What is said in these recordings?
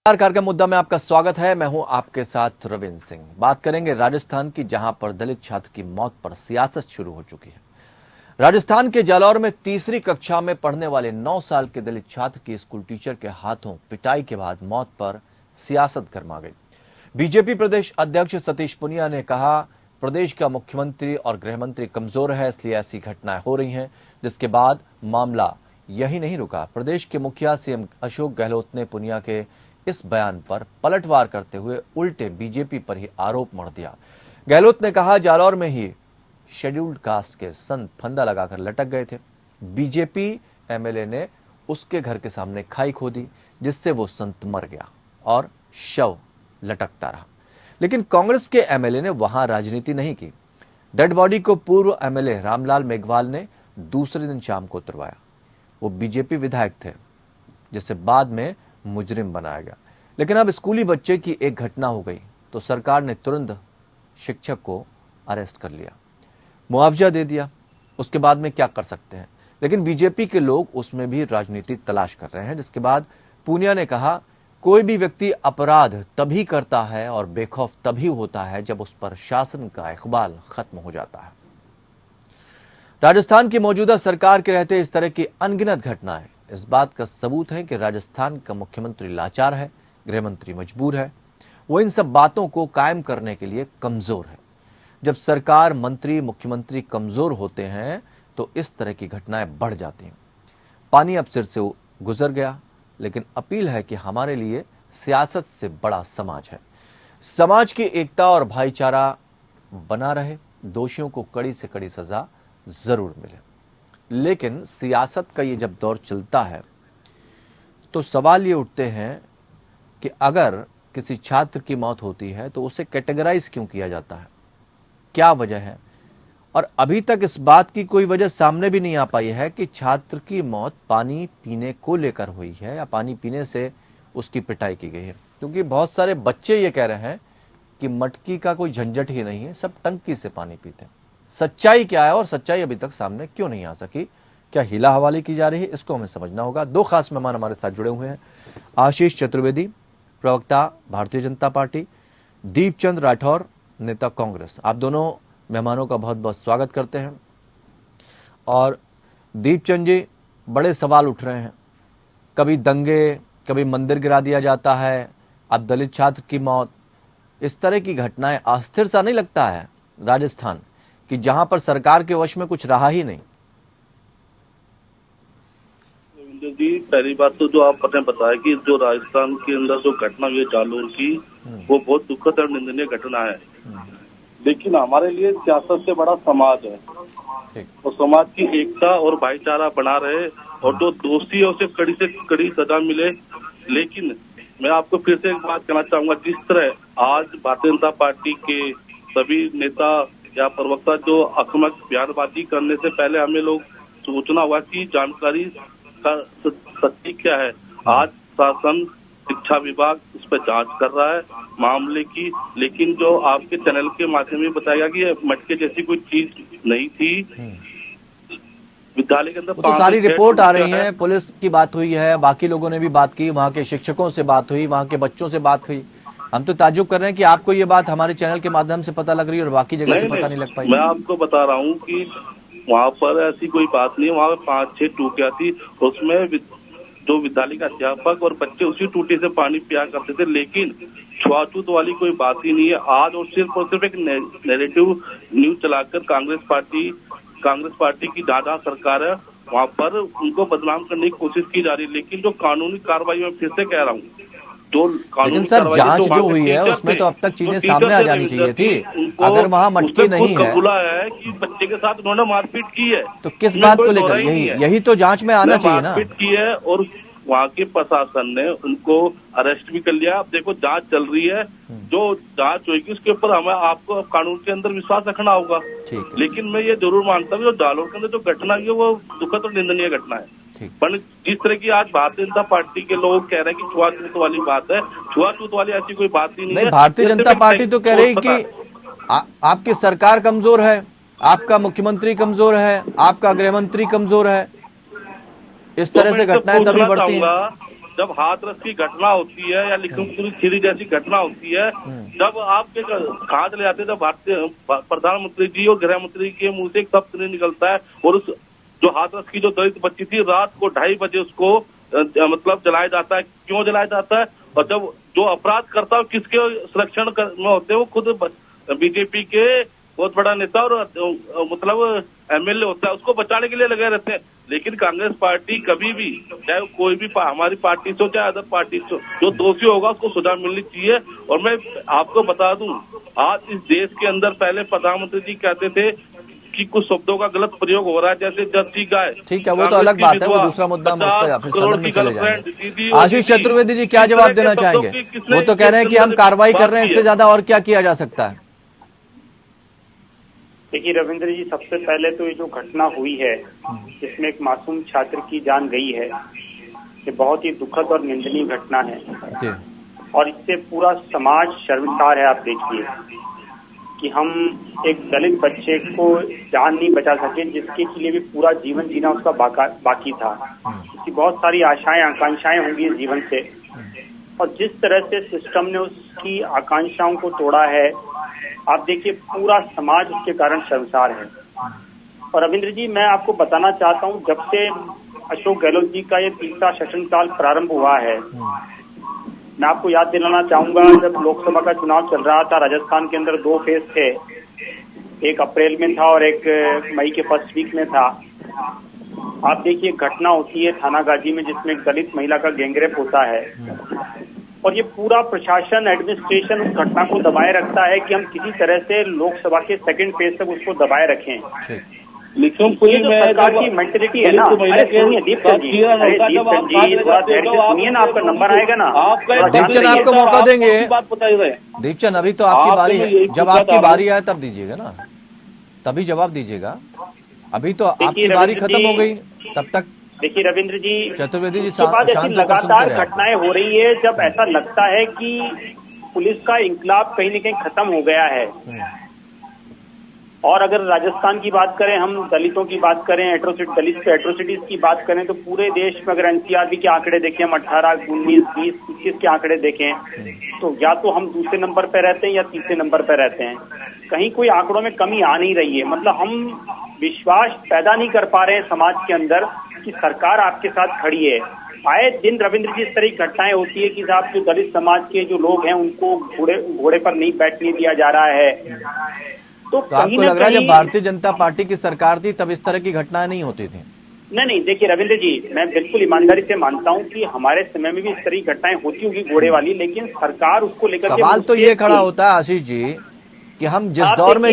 कार्यक्रम मुद्दा में आपका स्वागत है। मैं हूं आपके साथ रविंद्र सिंह। बात करेंगे राजस्थान की, जहां पर दलित छात्र की मौत पर सियासत शुरू हो चुकी है। राजस्थान के जालौर में तीसरी कक्षा में पढ़ने वाले 9 साल के दलित छात्र की स्कूल टीचर के हाथों पिटाई के बाद मौत पर सियासत गरमा गई। बीजेपी प्रदेश अध्यक्ष सतीश पूनिया ने कहा, प्रदेश का मुख्यमंत्री और गृह मंत्री कमजोर है, इसलिए ऐसी घटनाएं हो रही हैं। जिसके बाद मामला यही नहीं रुका। प्रदेश के मुखिया सीएम अशोक गहलोत ने पूनिया के इस बयान पर पलटवार करते हुए उल्टे बीजेपी पर ही आरोप मढ़ दिया। गहलोत ने कहा, जालौर में ही शेड्यूल्ड कास्ट के संत फंदा लगाकर लटक गए थे। बीजेपी एमएलए ने उसके घर के सामने खाई खोदी, जिससे वो संत मर गया और शव लटकता रहा। लेकिन कांग्रेस के एमएलए ने वहां राजनीति नहीं की। डेड बॉडी को पूर्व एमएलए रामलाल मेघवाल ने दूसरे दिन शाम को उतरवाया। वो बीजेपी विधायक थे, जिसे बाद में मुजरिम बनाया गया। लेकिन अब स्कूली बच्चे की एक घटना हो गई तो सरकार ने तुरंत शिक्षक को अरेस्ट कर लिया, मुआवजा दे दिया। उसके बाद में क्या कर सकते हैं? लेकिन बीजेपी के लोग उसमें भी राजनीति तलाश कर रहे हैं। जिसके बाद पूनिया ने कहा, कोई भी व्यक्ति अपराध तभी करता है और बेखौफ तभी होता है जब उस पर शासन का इकबाल खत्म हो जाता है। राजस्थान की मौजूदा सरकार के रहते इस तरह की अनगिनत घटनाएं इस बात का सबूत है कि राजस्थान का मुख्यमंत्री लाचार है, गृह मंत्री मजबूर है। वो इन सब बातों को कायम करने के लिए कमजोर है। जब सरकार, मंत्री, मुख्यमंत्री कमजोर होते हैं तो इस तरह की घटनाएं बढ़ जाती हैं। पानी अब सिर से गुजर गया, लेकिन अपील है कि हमारे लिए सियासत से बड़ा समाज है। समाज की एकता और भाईचारा बना रहे, दोषियों को कड़ी से कड़ी सजा जरूर मिले। लेकिन सियासत का ये जब दौर चलता है तो सवाल ये उठते हैं कि अगर किसी छात्र की मौत होती है तो उसे कैटेगराइज क्यों किया जाता है, क्या वजह है? और अभी तक इस बात की कोई वजह सामने भी नहीं आ पाई है कि छात्र की मौत पानी पीने को लेकर हुई है या पानी पीने से उसकी पिटाई की गई है। क्योंकि बहुत सारे बच्चे ये कह रहे हैं कि मटकी का कोई झंझट ही नहीं है, सब टंकी से पानी पीते हैं। सच्चाई क्या है और सच्चाई अभी तक सामने क्यों नहीं आ सकी? क्या हिला हवाली की जा रही है? इसको हमें समझना होगा। दो खास मेहमान हमारे साथ जुड़े हुए हैं। आशीष चतुर्वेदी, प्रवक्ता भारतीय जनता पार्टी, दीपचंद राठौर, नेता कांग्रेस। आप दोनों मेहमानों का बहुत बहुत स्वागत करते हैं। और दीपचंद जी, बड़े सवाल उठ रहे हैं। कभी दंगे, कभी मंदिर गिरा दिया जाता है, अब दलित छात्र की मौत। इस तरह की घटनाएं अस्थिर सा नहीं लगता है राजस्थान कि जहां पर सरकार के वश में कुछ रहा ही नहीं? रविंद्र जी, पहली बात तो जो आपने बताया कि जो राजस्थान के अंदर जो घटना हुई है जालौर की, वो बहुत दुखद और निंदनीय घटना है। लेकिन हमारे लिए सियासत से बड़ा समाज है और समाज की एकता और भाईचारा बना रहे और जो दोषी है उसे कड़ी से कड़ी सजा मिले। लेकिन मैं आपको फिर से एक बात कहना चाहूंगा, जिस तरह आज भारतीय जनता पार्टी के सभी नेता या प्रवक्ता जो आक्रामक बयानबाजी करने से पहले हमें लोग सोचना हुआ कि जानकारी का सच्चाई क्या है। आज शासन, शिक्षा विभाग इस पर जांच कर रहा है मामले की। लेकिन जो आपके चैनल के माध्यम में बताया कि ये मटके जैसी कोई चीज नहीं थी विद्यालय के अंदर। तो सारी रिपोर्ट आ रही है, पुलिस की बात हुई है, बाकी लोगों ने भी बात की, वहां के शिक्षकों से बात हुई, वहां के बच्चों से बात हुई। हम तो ताज्जुब कर रहे हैं कि आपको ये बात हमारे चैनल के माध्यम से पता लग रही है और बाकी जगह से पता नहीं लग पाई। मैं आपको बता रहा हूँ कि वहाँ पर ऐसी कोई बात नहीं है। वहाँ 5-6 टूटियां थी, उसमें जो विद्यालय का अध्यापक और बच्चे उसी टूटी से पानी पिया करते थे। लेकिन छुआछूत वाली कोई बात ही नहीं है। आज और सिर्फ एक नैरेटिव न्यूज चलाकर कांग्रेस पार्टी की दादा सरकार है, वहाँ पर उनको बदनाम करने की कोशिश की जा रही है। लेकिन जो कानूनी कार्रवाई, मैं फिर से कह रहा हूँ, लेकिन सर जांच जो हुई है उसमें तो अब तक चीजें सामने आ जानी चाहिए थी। अगर वहां मटकी नहीं है, बुला है कि बच्चे के साथ उन्होंने मारपीट की है, तो किस बात को लेकर? यही तो जांच में आना चाहिए ना। मारपीट की है और वहाँ के प्रशासन ने उनको अरेस्ट भी कर लिया। अब देखो जांच चल रही है, जो जांच होगी उसके ऊपर हमें आपको कानून के अंदर विश्वास रखना होगा। लेकिन मैं ये जरूर मानता हूँ जो जालौर के अंदर जो घटना है वो दुखद और निंदनीय घटना है। पर जिस तरह की आज भारतीय जनता पार्टी के लोग कह रहे हैं कि छुआछूत वाली बात है, छुआछूत वाली ऐसी कोई बात ही नहीं है। भारतीय जनता पार्टी तो कह रही कि आपकी सरकार कमजोर है, आपका मुख्यमंत्री कमजोर है, आपका गृह मंत्री कमजोर है। इस तरह से घटनाएं तभी बढ़ती हैं। जब हाथरस की घटना होती है या लिखनपुरी खीरी जैसी घटना होती है, जब आपके कहा चले जाते हैं, जब भारतीय प्रधानमंत्री जी और गृह मंत्री के मुंह से एक शब्द नहीं निकलता है, और उस जो हाथरस की जो दलित बच्ची थी, रात को 2:30 बजे उसको मतलब जलाया जाता है। क्यों जलाया जाता है? और जब जो अपराध करता है किसके संरक्षण में होते हैं, वो खुद बीजेपी के बहुत बड़ा नेता और मतलब एमएलए होता है, उसको बचाने के लिए लगे रहते हैं। लेकिन कांग्रेस पार्टी कभी भी, चाहे कोई भी हमारी पार्टी से हो चाहे अदर पार्टी से, जो दोषी होगा उसको सजा मिलनी चाहिए। और मैं आपको बता दूं, आज इस देश के अंदर पहले प्रधानमंत्री जी कहते थे कि कुछ शब्दों का गलत प्रयोग हो रहा है, जैसे जर्सी गाय। ठीक है, वो तो अलग बात है, वो दूसरा मुद्दा, हम उस पर फिर सदन में चले जाएंगे। आशीष चतुर्वेदी जी क्या जवाब देना चाहेंगे? वो तो कह रहे हैं कि हम कार्रवाई कर रहे हैं, इससे ज्यादा और क्या किया जा सकता है? देखिए रविंद्र जी, सबसे पहले तो ये जो घटना हुई है जिसमें एक मासूम छात्र की जान गई है, ये बहुत ही दुखद और निंदनीय घटना है जी। और इससे पूरा समाज शर्मसार है। आप देखिए कि हम एक दलित बच्चे को जान नहीं बचा सके, जिसके लिए भी पूरा जीवन जीना उसका बाकी था। उसकी बहुत सारी आशाएं आकांक्षाएं होंगी इस जीवन से, और जिस तरह से सिस्टम ने उसकी आकांक्षाओं को तोड़ा है, आप देखिए पूरा समाज उसके कारण शर्मसार है। और रविंद्र जी, मैं आपको बताना चाहता हूं, जब से अशोक गहलोत जी का ये तीसरा शासनकाल प्रारंभ हुआ है, मैं आपको याद दिलाना चाहूंगा, जब लोकसभा का चुनाव चल रहा था, राजस्थान के अंदर 2 फेज थे, एक अप्रैल में था और एक मई के फर्स्ट वीक में था। आप देखिए घटना होती है थाना गाजी में, जिसमें एक दलित महिला का गैंगरेप होता है, और ये पूरा प्रशासन एडमिनिस्ट्रेशन उस घटना को दबाए रखता है कि हम किसी तरह से लोकसभा के सेकंड फेज तक उसको दबाए रखें। लिखनपुरी में सरकार की मेंटेलिटी है ना। अरे सुनिए दीपचंद जी, थोड़ा धैर्य से सुनिए ना, आपका नंबर आएगा ना। दीपचंद आपको मौका देंगे। दीपचंद अभी तो आपकी बारी है, जब आपकी बारी आए तब दीजिएगा ना, तभी जवाब दीजिएगा। अभी तो आपकी बारी खत्म हो गई, तब तक देखिए रविंद्र जी, चतुर्वेदी जी लगातार घटनाएं हो रही है, जब ऐसा लगता है कि पुलिस का इंकलाब कहीं न कहीं खत्म हो गया है। और अगर राजस्थान की बात करें, हम दलितों की बात करें, दलित एट्रोसिटीज की बात करें, तो पूरे देश में अगर एनसीआरबी के आंकड़े देखें, हम 18, 19, 20, 21 के आंकड़े देखें, तो या तो हम दूसरे नंबर पर रहते हैं या तीसरे नंबर पर रहते हैं। कहीं कोई आंकड़ों में कमी आ नहीं रही है। मतलब हम विश्वास पैदा नहीं कर पा रहे हैं समाज के अंदर कि सरकार आपके साथ खड़ी है। आए दिन रविंद्र जी इस तरह की घटनाएं होती है कि साहब जो दलित समाज के जो लोग हैं उनको घोड़े पर नहीं बैठने दिया जा रहा है। तो आपको लग रहा है जब भारतीय जनता पार्टी की सरकार थी तब इस तरह की घटनाएं नहीं होती थी? नहीं, देखिए रविंद्र जी, मैं बिल्कुल ईमानदारी से मानता हूं कि हमारे समय में भी इस तरह की घटनाएं होती होगी घोड़े वाली, लेकिन सरकार उसको लेकर सवाल तो ये खड़ा होता है आशीष जी कि हम जिस दौर में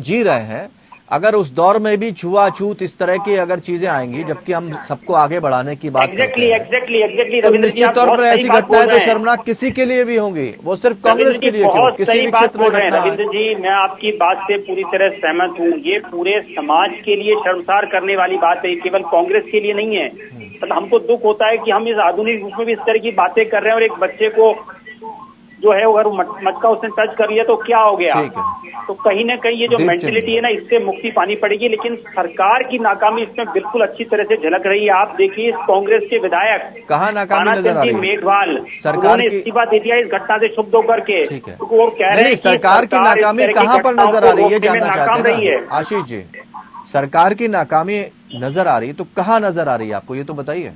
जी रहे हैं, अगर उस दौर में भी छुआछूत इस तरह की अगर चीजें आएंगी, जबकि हम सबको आगे बढ़ाने की बात करते हैं, एग्जैक्टली तो निश्चित तौर पर ऐसी घटनाएं तो शर्मनाक किसी के लिए भी होंगी, वो सिर्फ कांग्रेस के लिए क्यों, किसी भी क्षेत्र में घटना। रविंद्र जी, मैं आपकी बात से पूरी तरह सहमत हूँ। ये पूरे समाज के लिए शर्मसार करने वाली बात है, केवल कांग्रेस के लिए नहीं है। मतलब हमको दुख होता है कि हम इस आधुनिक युग में भी इस तरह की बातें कर रहे हैं, और एक बच्चे को जो है अगर मटका उसने टच कर लिया तो क्या हो गया। तो कहीं ना कहीं ये जो मेंटेलिटी है ना, इससे मुक्ति पानी पड़ेगी। लेकिन सरकार की नाकामी इसमें बिल्कुल अच्छी तरह से झलक रही है। आप देखिए कांग्रेस के विधायक कहाँ नाकामी नजर आ रही है? मेघवाल सरकार ने इस्तीफा दे दिया इस घटना से शुभ होकर के। तो वो कह रहे हैं सरकार की नाकामी कहाँ पर नजर आ रही है, जानना चाहते हैं आशीष जी। सरकार की नाकामी नजर आ रही है तो कहाँ नजर आ रही है आपको, ये तो बताइए।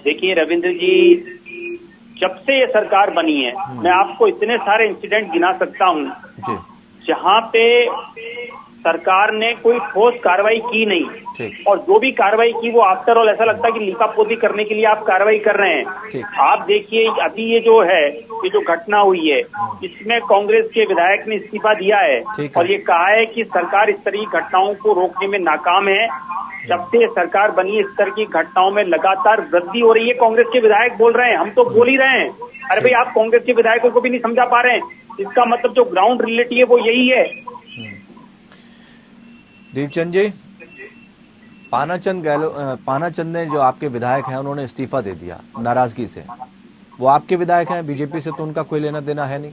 देखिए रविंद्र जी, जब से ये सरकार बनी है, मैं आपको इतने सारे इंसिडेंट गिना सकता हूँ जहाँ पे सरकार ने कोई ठोस कार्रवाई की नहीं, और जो भी कार्रवाई की वो आफ्टर ऑल ऐसा लगता है कि लीपापोती करने के लिए आप कार्रवाई कर रहे हैं। आप देखिए अभी ये जो है, ये जो घटना हुई है, इसमें कांग्रेस के विधायक ने इस्तीफा दिया है और ये कहा है कि सरकार इस तरह की घटनाओं को रोकने में नाकाम है। जब से सरकार बनी इस तरह की घटनाओं में लगातार वृद्धि हो रही है। कांग्रेस के विधायक बोल रहे हैं, हम तो बोल ही रहे हैं। अरे भाई, आप कांग्रेस के विधायकों को भी नहीं समझा पा रहे हैं। इसका मतलब जो ग्राउंड रियलिटी है वो यही है। दीपचंद जी, पानाचंद ने जो आपके विधायक हैं उन्होंने इस्तीफा दे दिया नाराजगी से। वो आपके विधायक हैं, बीजेपी से तो उनका कोई लेना देना है नहीं।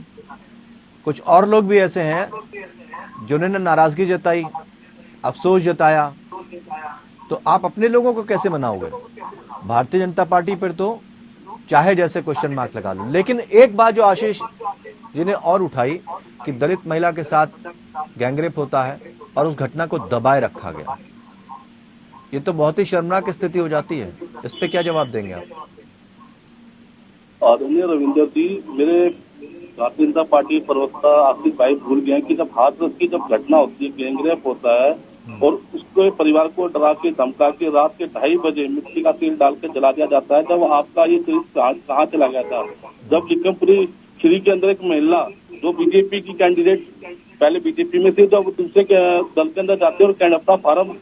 कुछ और लोग भी ऐसे हैं जिन्होंने नाराजगी जताई, अफसोस जताया, तो आप अपने लोगों को कैसे मनाओगे? भारतीय जनता पार्टी पर तो चाहे जैसे क्वेश्चन मार्क लगा लो, लेकिन एक बात जो आशीष जी ने और उठाई कि दलित महिला के साथ गैंगरेप होता है और उस घटना को दबाए रखा गया, ये तो बहुत ही शर्मनाक स्थिति हो जाती है। इस पे क्या जवाब देंगे आप? आदरणीय रविंदर जी, मेरे भारतीय जनता पार्टी प्रवक्ता आसिफ भाई भूल गए कि जब हाथरस की जब घटना होती है, गैंगरेप होता है और उसको परिवार को डरा के धमका के रात के 2:30 बजे मिट्टी का तेल डाल के जला दिया जाता है। जब आपका ये केस कहाँ चला गया था? जब लिकमपुरी श्री के अंदर एक महिला जो बीजेपी की कैंडिडेट पहले बीजेपी में थी, जब दूसरे के दल के अंदर जाते हैं और कैंडिडेट फार्म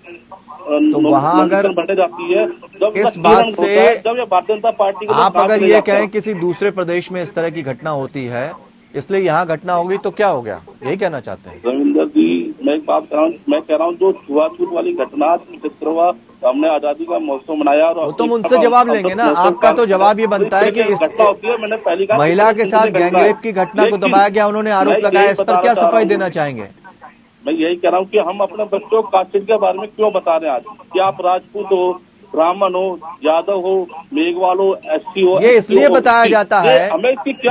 तो वहां अगर बढ़ने जाती है, जब इस बात से जब ये भारतीय जनता पार्टी आप अगर ये कहें किसी दूसरे प्रदेश में इस तरह की घटना होती है इसलिए यहाँ घटना होगी तो क्या हो गया, यही कहना चाहते हैं? रविंदर जी, मैं एक बात कह रहा हूँ जो छुआछूत वाली घटना 75वां हमने आजादी का महोत्सव मनाया और वो तो उनसे जवाब लेंगे ना। आपका तो जवाब ये बनता है कि इस महिला के साथ गैंगरेप की घटना को दबाया गया, उन्होंने आरोप लगाया, इस पर क्या सफाई देना चाहेंगे? मैं यही कह रहा हूँ कि हम अपने बच्चों को कास्टिंग के बारे में क्यों बता रहे हैं आज कि आप राजपूत हो, ब्राह्मण हो, यादव हो, मेघवाल हो, एससी हो। ये इसलिए बताया जाता है,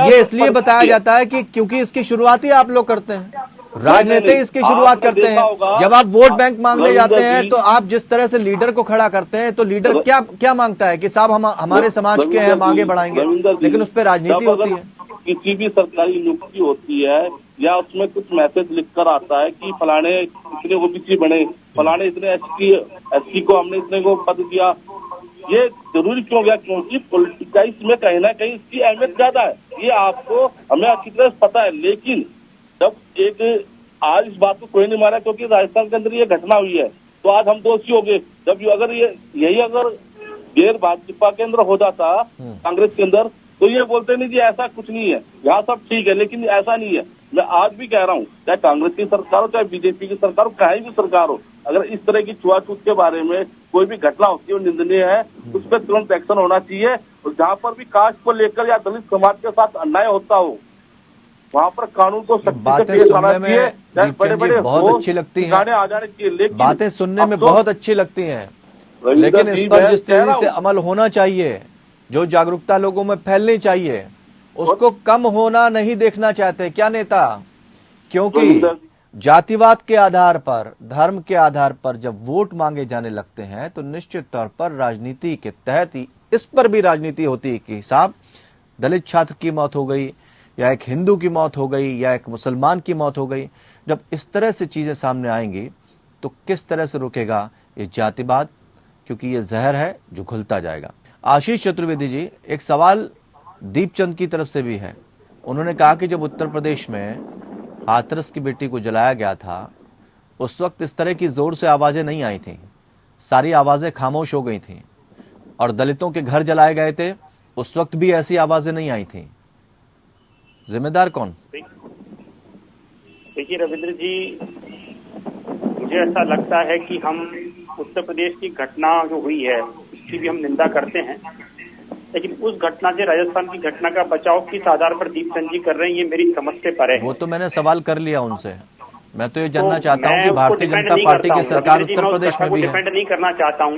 ये इसलिए बताया जाता है कि क्योंकि इसकी शुरुआत ही आप लोग करते हैं, राजनीति इसकी शुरुआत करते हैं। जब आप वोट बैंक मांगने जाते हैं तो आप जिस तरह से लीडर को खड़ा करते हैं तो लीडर क्या मांगता है कि साहब हम हमारे समाज के हैं, हम आगे बढ़ाएंगे, लेकिन उस पर राजनीति होती है। किसी भी सरकारी नियुक्ति होती है या उसमें कुछ मैसेज लिखकर आता है कि फलाने इतने ओबीसी बने, फलाने इतने एससी को हमने इतने को पद दिया, ये जरूरी क्यों गया? क्योंकि पॉलिटिकाइज में कहीं ना कहीं इसकी अहमियत ज्यादा है, ये आपको हमें अच्छी तरह पता है। लेकिन जब एक आज इस बात को कोई नहीं माना क्योंकि राजस्थान के अंदर ये घटना हुई है तो आज हम दोषी हो गए। जब अगर यही अगर गैर भाजपा के अंदर हो जाता, कांग्रेस के अंदर, तो ये बोलते नहीं जी ऐसा कुछ नहीं है, यहाँ सब ठीक है, लेकिन ऐसा नहीं है। मैं आज भी कह रहा हूँ, चाहे कांग्रेस की सरकार हो, चाहे बीजेपी की सरकार हो, कहीं भी सरकार हो, अगर इस तरह की छुआछूत के बारे में कोई भी घटना होती है, निंदनीय है, उस पर तुरंत एक्शन होना चाहिए। और जहाँ पर भी कास्ट को लेकर या दलित समाज के साथ अन्याय होता हो वहाँ पर कानून को बातें सुनने में बड़े बहुत अच्छी लगती हैं, आ जाने चाहिए, बातें सुनने में बहुत अच्छी लगती हैं, लेकिन इस पर जिस तेजी से अमल होना चाहिए, जो जागरूकता लोगों में फैलनी चाहिए, उसको कम होना नहीं देखना चाहते क्या नेता? क्योंकि जातिवाद के आधार पर, धर्म के आधार पर जब वोट मांगे जाने लगते हैं तो निश्चित तौर पर राजनीति के तहत ही इस पर भी राजनीति होती है कि साहब दलित छात्र की मौत हो गई या एक हिंदू की मौत हो गई या एक मुसलमान की मौत हो गई। जब इस तरह से चीजें सामने आएंगी तो किस तरह से रुकेगा ये जातिवाद, क्योंकि ये जहर है जो घुलता जाएगा। आशीष चतुर्वेदी जी, एक सवाल दीपचंद की तरफ से भी है। उन्होंने कहा कि जब उत्तर प्रदेश में हाथरस की बेटी को जलाया गया था उस वक्त इस तरह की जोर से आवाजें नहीं आई थी, सारी आवाजें खामोश हो गई थी, और दलितों के घर जलाए गए थे उस वक्त भी ऐसी आवाजें नहीं आई थी। जिम्मेदार कौन? देखिए रविंद्र जी, मुझे ऐसा लगता है कि हम उत्तर प्रदेश की घटना जो हुई है उसकी भी हम निंदा करते हैं, लेकिन उस घटना से राजस्थान की घटना का बचाव किस आधार पर दीपचंद जी कर रहे हैं ये मेरी समझ से परे है। वो तो मैंने सवाल कर लिया उनसे। मैं तो ये जानना चाहता हूँ कि भारतीय जनता पार्टी की सरकार उत्तर प्रदेश में भी है। डिपेंड नहीं करना चाहता हूँ।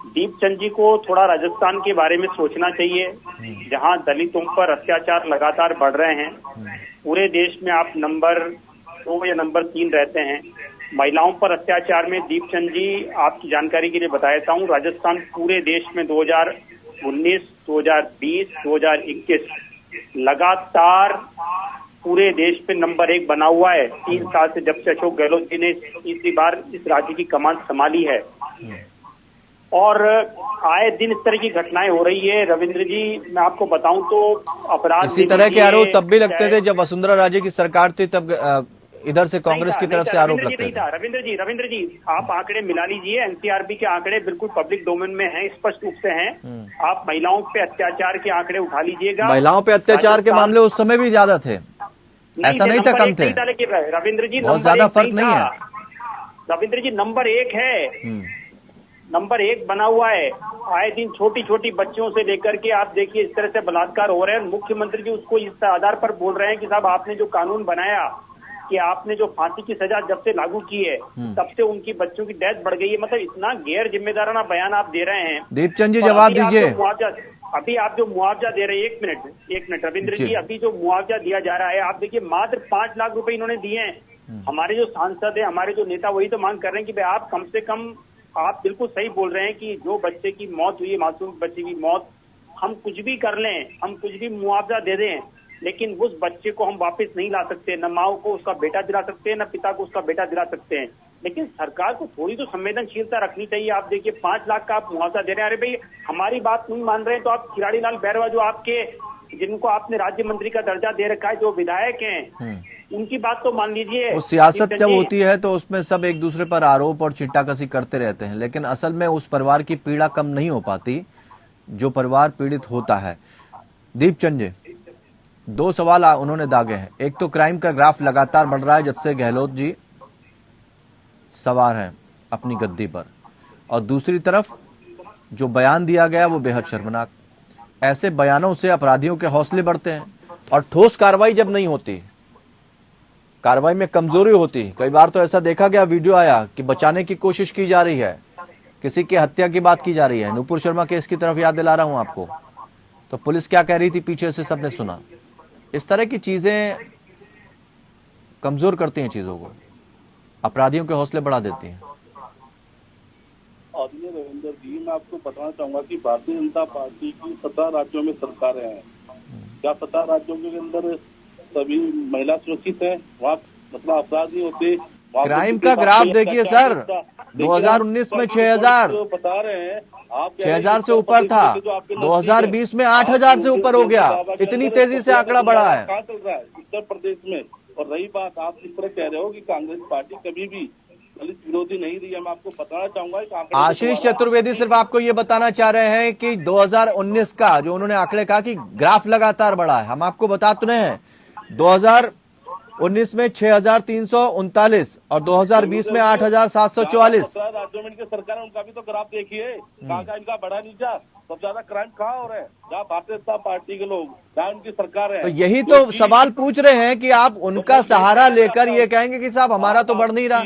दीपचंद जी को थोड़ा राजस्थान के बारे में सोचना चाहिए, जहाँ दलितों पर अत्याचार लगातार बढ़ रहे हैं। पूरे देश में आप नंबर 2 या नंबर 3 रहते हैं। महिलाओं पर अत्याचार में दीपचंद जी, आपकी जानकारी के लिए बता देता हूँ, राजस्थान पूरे देश में 2019, 2020, 2021 लगातार पूरे देश पे नंबर 1 बना हुआ है। 3 साल से जब से अशोक गहलोत जी ने तीसरी बार इस राज्य की कमान संभाली है, और आए दिन इस तरह की घटनाएं हो रही है। रविंद्र जी, मैं आपको बताऊं तो अपराध इसी तरह के आरोप तब भी लगते थे जब वसुंधरा राजे की सरकार थी, तब इधर से कांग्रेस की तरफ से आरोप लगते थे। रविंद्र जी आप आंकड़े मिला लीजिए, एनसीआरबी के आंकड़े बिल्कुल पब्लिक डोमेन में हैं, स्पष्ट रूप से हैं। आप महिलाओं पे अत्याचार के आंकड़े उठा लीजिएगा। महिलाओं पे अत्याचार के मामले उस समय भी ज्यादा थे, ऐसा नहीं था कम थे। रविंद्र जी बहुत ज्यादा फर्क नहीं है। रविंद्र जी नंबर 1 है, नंबर 1 बना हुआ है। आए दिन छोटी छोटी बच्चियों से लेकर के आप देखिए इस तरह से बलात्कार हो रहे हैं। मुख्यमंत्री जी उसको इस आधार पर बोल रहे हैं कि साहब आपने जो कानून बनाया कि आपने जो फांसी की सजा जब से लागू की है तब से उनकी बच्चों की डेथ बढ़ गई है। मतलब इतना गैर जिम्मेदाराना बयान आप दे रहे हैं। दीपचंद जी और जवाब अभी आप दीजिए। अभी आप जो मुआवजा दे रहे हैं, एक मिनट रविंद्र जी, अभी जो मुआवजा दिया जा रहा है, आप देखिए मात्र 5 लाख रुपए इन्होंने दिए हैं। हमारे जो सांसद है, हमारे जो नेता, वही तो मांग कर रहे हैं कि भाई आप कम से कम, आप बिल्कुल सही बोल रहे हैं कि जो बच्चे की मौत हुई है, मासूम बच्चे की मौत, हम कुछ भी कर लें, हम कुछ भी मुआवजा दे दें, लेकिन उस बच्चे को हम वापस नहीं ला सकते। न माँ को उसका बेटा दिला सकते हैं, न पिता को उसका बेटा दिला सकते हैं। लेकिन सरकार को थोड़ी तो संवेदनशीलता रखनी चाहिए। आप देखिए 5 लाख का आप मुआवजा दे रहे हैं। अरे भाई हमारी बात नहीं मान रहे हैं तो आप खिलाड़ी लाल बैरवा, जो आपके, जिनको आपने राज्य मंत्री का दर्जा दे रखा है, जो विधायक हैं, उनकी बात तो मान लीजिए। वो सियासत जब होती है तो उसमें सब एक दूसरे पर आरोप और चिट्टाकसी करते रहते हैं, लेकिन असल में उस परिवार की पीड़ा कम नहीं हो पाती जो परिवार पीड़ित होता है। दीपचंद जी, 2 सवाल उन्होंने दागे हैं। एक तो क्राइम का ग्राफ लगातार बढ़ रहा है जब से गहलोत जी सवार हैं अपनी गद्दी पर, और दूसरी तरफ जो बयान दिया गया वो बेहद शर्मनाक। ऐसे बयानों से अपराधियों के हौसले बढ़ते हैं और ठोस कार्रवाई जब नहीं होती, कार्रवाई में कमजोरी होती। कई बार तो ऐसा देखा गया, वीडियो आया कि बचाने की कोशिश की जा रही है, किसी की हत्या की बात की जा रही है। नुपुर शर्मा केस की तरफ याद दिला रहा हूं आपको, तो पुलिस क्या कह रही थी पीछे से सबने सुना। इस तरह की चीजें कमजोर करती हैं चीजों को, अपराधियों के हौसले बढ़ा देती हैं। आदरणीय रविंद्र जी, मैं आपको बताना चाहूंगा कि भारतीय जनता पार्टी की 17 राज्यों में सरकारें हैं। क्या 17 राज्यों के अंदर सभी महिला सुरक्षित है? वहाँ मतलब अपराध नहीं होते? क्राइम का ग्राफ देखिए सर, 2019 में 6000 बता रहे हैं आप, 6000 से ऊपर था, 2020 में 8000 से ऊपर हो गया। इतनी तेजी से आंकड़ा बढ़ा है। कहाँ चल रहा है? उत्तर प्रदेश में। और रही बात, आप जिस तरह कह रहे हो कि कांग्रेस पार्टी कभी भी दलित विरोधी नहीं रही है, मैं आपको बताना चाहूंगा। आशीष चतुर्वेदी सिर्फ आपको ये बताना चाह रहे हैं कि 2019 का जो उन्होंने आंकड़े कहा कि ग्राफ लगातार बढ़ा है, हम आपको बता तो रहे हैं 2019 में 6339 और 2020 में 8744। राज्यों में इनकी सरकार है, उनका भी तो ग्राफ देखिए, कहाँ का इनका बढ़ा नीचा। सबसे ज्यादा क्राइम कहाँ हो रहा है? जहाँ भारतीय जनता पार्टी के लोग, जहाँ उनकी सरकार है। तो यही तो सवाल पूछ रहे हैं कि आप उनका सहारा लेकर ये कहेंगे कि साहब हमारा तो बढ़ नहीं रहा।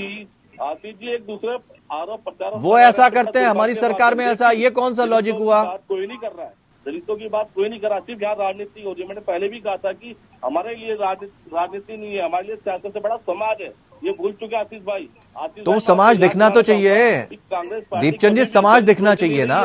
आशीष जी, एक दूसरे आरोप प्रत्यारोप वो ऐसा करते हैं, हमारी सरकार में ऐसा, ये कौन सा लॉजिक हुआ? कोई नहीं कर रहा है, दलितों की बात कोई नहीं कर रहा, सिर्फ यहाँ राजनीति हो रही है। मैंने पहले भी कहा था कि हमारे लिए राजनीति नहीं है, हमारे लिए सियासत से बड़ा समाज है। ये भूल चुके आशीष भाई। तो समाज दिखना तो चाहिए दीपचंद जी, समाज दिखना चाहिए ना।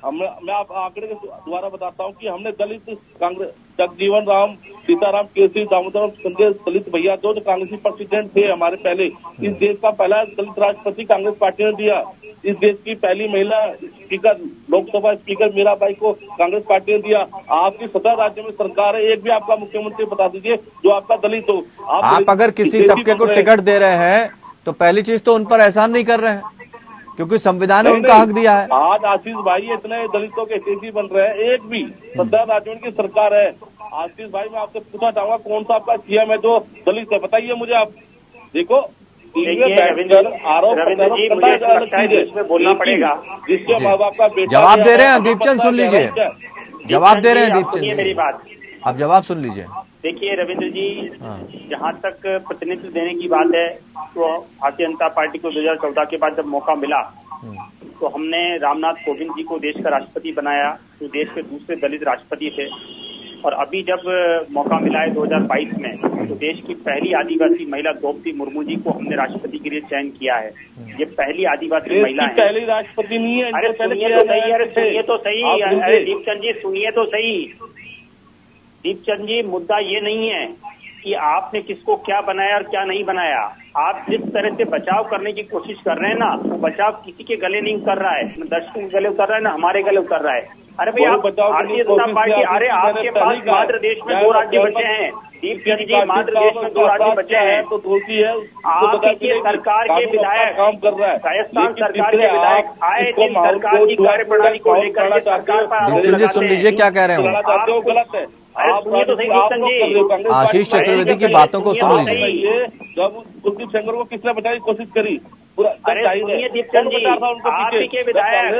मैं आप आंकड़े के द्वारा बताता हूँ कि हमने दलित कांग्रेस, जगजीवन राम, सीताराम, केसरी, दामोदर, संजय दलित भैया, जो कांग्रेसी प्रेसिडेंट थे हमारे पहले, इस देश का पहला दलित राष्ट्रपति कांग्रेस पार्टी ने दिया। इस देश की पहली महिला स्पीकर, लोकसभा स्पीकर मीराबाई को कांग्रेस पार्टी ने दिया। आपकी 17 राज्यों में सरकार है, एक भी आपका मुख्यमंत्री बता दीजिए जो आपका दलित हो। आप अगर किसी तबके को टिकट दे रहे हैं तो पहली चीज तो उन पर एहसान नहीं कर रहे हैं, क्योंकि संविधान ने उनका हक दिया है। आज आशीष भाई इतने दलितों के एसएससी बन रहे हैं, एक भी 17 राज्यों की सरकार है। आशीष भाई, मैं आपसे पूछना चाहूंगा, कौन सा आपका सीएम है जो दलित है? बताइए मुझे आप। देखो, आरोप बोलना पड़ेगा, जिसके माँ बाप का बेटा। जवाब दे रहे हैं दीपचंद, सुन लीजिए, जवाब दे रहे हैं दीपचंद, मेरी बात आप जवाब सुन लीजिए। देखिए रविंद्र जी, जहाँ तक प्रतिनिधित्व देने की बात है, तो भारतीय जनता पार्टी को 2014 के बाद जब मौका मिला तो हमने रामनाथ कोविंद जी को देश का राष्ट्रपति बनाया, जो देश के दूसरे दलित राष्ट्रपति थे। और अभी जब मौका मिला है 2022 में, तो देश की पहली आदिवासी महिला द्रौपदी मुर्मू जी को हमने राष्ट्रपति के लिए चयन किया है। ये पहली आदिवासी महिला है। पहली राष्ट्रपति नहीं है। अरे सुनिए तो सही, अरे सुनिए तो सही, अरे दीपचंद जी सुनिए तो सही। दीपचंद जी, मुद्दा ये नहीं है कि आपने किसको क्या बनाया और क्या नहीं बनाया। आप जिस तरह से बचाव करने की कोशिश कर रहे हैं ना, वो बचाव किसी के गले नहीं उतर रहा है, न दर्शकों के गले उतर रहा है, न हमारे गले उतर रहा है। अरे भाई, आप भारतीय जनता पार्टी, अरे आपके पास मात्र देश में 2 राज्य बचे हैं। दीपचंद जी, मात्र देश में 2 राज्य बचे हैं, तो दोषी है। आपकी सरकार के विधायक, राजस्थान सरकार के विधायक आए दिन सरकार की कार्यप्रणाली को लेकर के सरकार पर सुन लीजिए क्या कह रहे हैं। गलत है। सुनिए तो सही दीपचंद जी, आशीष चतुर्वेदी की बातों को सुन लीजिए। जब कुलदीप सेंगर को किसने बचाने की कोशिश करी? पूरा अरे सुनिए दीपचंद जी, आप ही के विधायक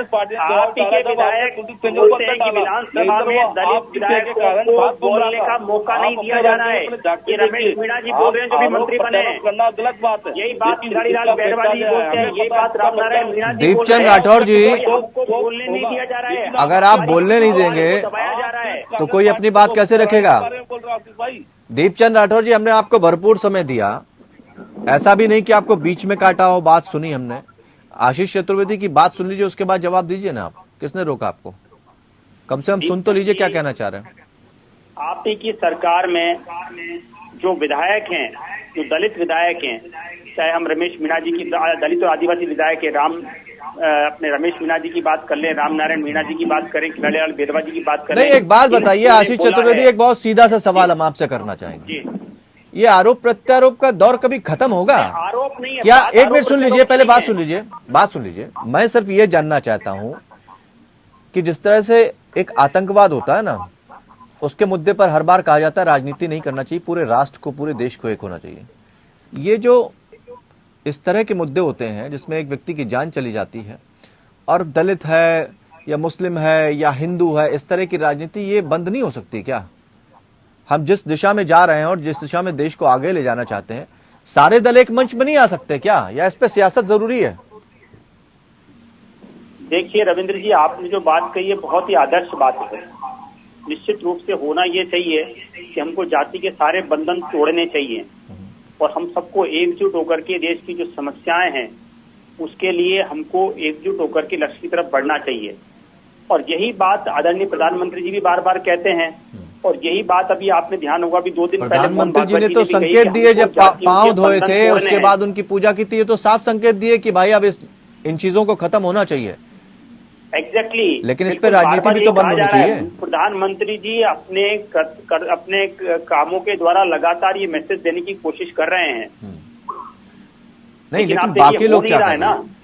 बोलते हैं कि विधानसभा में दलित विधायकों को बोलने का मौका नहीं दिया जा रहा है। ये रमेश मीणा जी बोल रहे हैं जो भी मंत्री बने, करना गलत बात है। यही बात खिलाड़ीलाल बेड़वा जी बोलते हैं, यही बात रामनारायण मीणा जी दीपचंद राठौर जी, आपको बोलने नहीं दिया जा रहा है। अगर आप बोलने नहीं देंगे दबाया जा रहा है। तो कोई अपनी बात कैसे रखेगा? दीपचंद राठौर जी, हमने आपको भरपूर समय दिया, ऐसा भी नहीं कि आपको बीच में काटा हो। बात सुनी हमने, आशीष चतुर्वेदी की बात सुन लीजिए, उसके बाद जवाब दीजिए ना। आप किसने रोका आपको? कम से कम सुन तो लीजिए क्या कहना चाह रहे हैं। आप ही की सरकार में जो विधायक हैं, जो दलित विधायक हैं, चाहे हम रमेश मीणा जी की दलित और आदिवासी विधायक है, अपने रमेश मीणा जी की बात कर लें, रामनारायण मीणा जी की बात करें, खिलाड़ीलाल बेड़वा जी की बात करें। नहीं, एक बात बताइए आशीष चतुर्वेदी, एक बहुत सीधा सा सवाल हम आपसे करना चाहेंगे। ये आरोप प्रत्यारोप का दौर कभी खत्म होगा? आरोप नहीं है, क्या? एक मिनट सुन लीजिए, पहले बात सुन लीजिए। मैं सिर्फ ये जानना चाहता हूं कि जिस तरह से एक आतंकवाद होता है ना, उसके मुद्दे पर हर बार कहा जाता है राजनीति नहीं करना चाहिए, पूरे राष्ट्र को, पूरे देश को एक होना चाहिए। ये जो इस तरह के मुद्दे होते हैं जिसमें एक व्यक्ति की जान चली जाती है, और दलित है या मुस्लिम है या हिंदू है, इस तरह की राजनीति ये बंद नहीं हो सकती क्या? हम जिस दिशा में जा रहे हैं और जिस दिशा में देश को आगे ले जाना चाहते हैं, सारे दल एक मंच में नहीं आ सकते क्या? या इस पे सियासत जरूरी है? देखिए रविंद्र जी, आपने जो बात कही है बहुत ही आदर्श बात है। निश्चित रूप से होना ये चाहिए कि हमको जाति के सारे बंधन तोड़ने चाहिए और हम सबको एकजुट होकर के देश की जो समस्याएं हैं उसके लिए हमको एकजुट होकर के लक्ष्य की तरफ बढ़ना चाहिए। और यही बात आदरणीय प्रधानमंत्री जी भी बार बार कहते हैं, और यही बात अभी आपने ध्यान होगा भी 2 दिन पहले प्रधानमंत्री जी ने तो संकेत दिए, जब पांव धोए थे उसके बाद उनकी पूजा की थी, तो साफ संकेत दिए कि भाई अब इन चीजों को खत्म होना चाहिए। एग्जैक्टली, लेकिन इस पे राजनीति भी तो बंद होनी चाहिए। प्रधानमंत्री जी अपने कामों के द्वारा लगातार ये मैसेज देने की कोशिश कर रहे हैं। नहीं, लेकिन बाकी लोग क्या कर रहे हैं?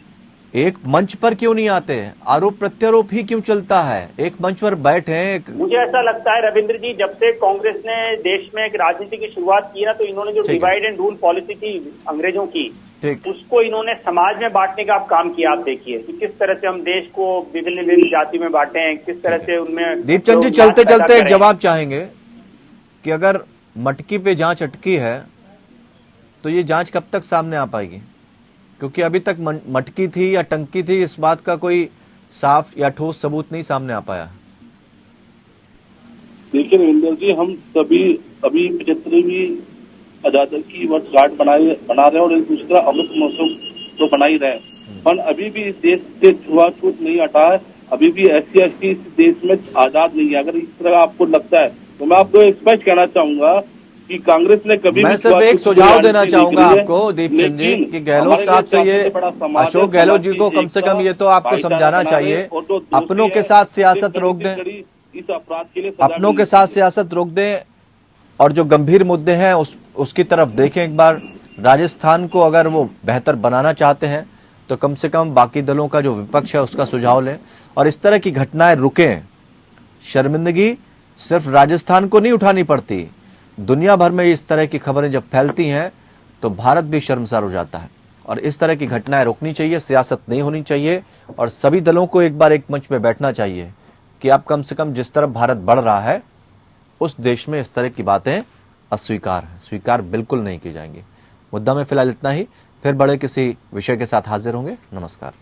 एक मंच पर क्यों नहीं आते? आरोप प्रत्यारोप ही क्यों चलता है? एक मंच पर बैठे। मुझे ऐसा लगता है रविंद्र जी, जब से कांग्रेस ने देश में एक राजनीति की शुरुआत की ना, तो इन्होंने जो डिवाइड एंड रूल पॉलिसी थी अंग्रेजों की, उसको इन्होंने समाज में बांटने का काम किया। आप देखिए कि किस तरह से हम देश को विभिन्न जाति में बांटे हैं, किस तरह से उनमें। दीपचंद जी, चलते चलते एक जवाब चाहेंगे कि अगर मटकी पे जांच अटकी है तो ये जांच कब तक सामने आ पाएगी? क्योंकि अभी तक मटकी थी या टंकी थी, इस बात का कोई साफ या ठोस सबूत नहीं सामने आ पाया। देखिए रविंद्र जी, हम सभी अभी 75वीं आजादी की वर्षगांठ बना रहे हैं और एक दूसरा अमृत महोत्सव तो बना ही रहे हैं, पर अभी भी इस देश से छुआछूत नहीं हटा है। अभी भी SC/ST इस देश में आजाद नहीं है। अगर इस तरह आपको लगता है तो मैं आपको स्पष्ट कहना चाहूंगा कि कांग्रेस ने कभी, मैं सिर्फ एक सुझाव देना चाहूंगा आपको दीपचंद जी कि गहलोत साहब से ये, अशोक गहलोत जी को कम से कम ये तो आपको समझाना चाहिए, अपनों के साथ सियासत रोक दें, इस अपराध के लिए अपनों के साथ सियासत रोक दें और जो गंभीर मुद्दे हैं उसकी तरफ देखें एक बार। राजस्थान को अगर वो बेहतर बनाना चाहते हैं तो कम से कम बाकी दलों का जो विपक्ष है उसका सुझाव लें और इस तरह की घटनाएं रुकें। शर्मिंदगी सिर्फ राजस्थान को नहीं उठानी पड़ती, दुनिया भर में इस तरह की खबरें जब फैलती हैं तो भारत भी शर्मसार हो जाता है। और इस तरह की घटनाएं रोकनी चाहिए, सियासत नहीं होनी चाहिए और सभी दलों को एक बार एक मंच पे बैठना चाहिए कि अब कम से कम जिस तरफ भारत बढ़ रहा है उस देश में इस तरह की बातें अस्वीकार हैं, स्वीकार बिल्कुल नहीं की जाएंगी। मुद्दा में फिलहाल इतना ही, फिर बड़े किसी विषय के साथ हाजिर होंगे। नमस्कार।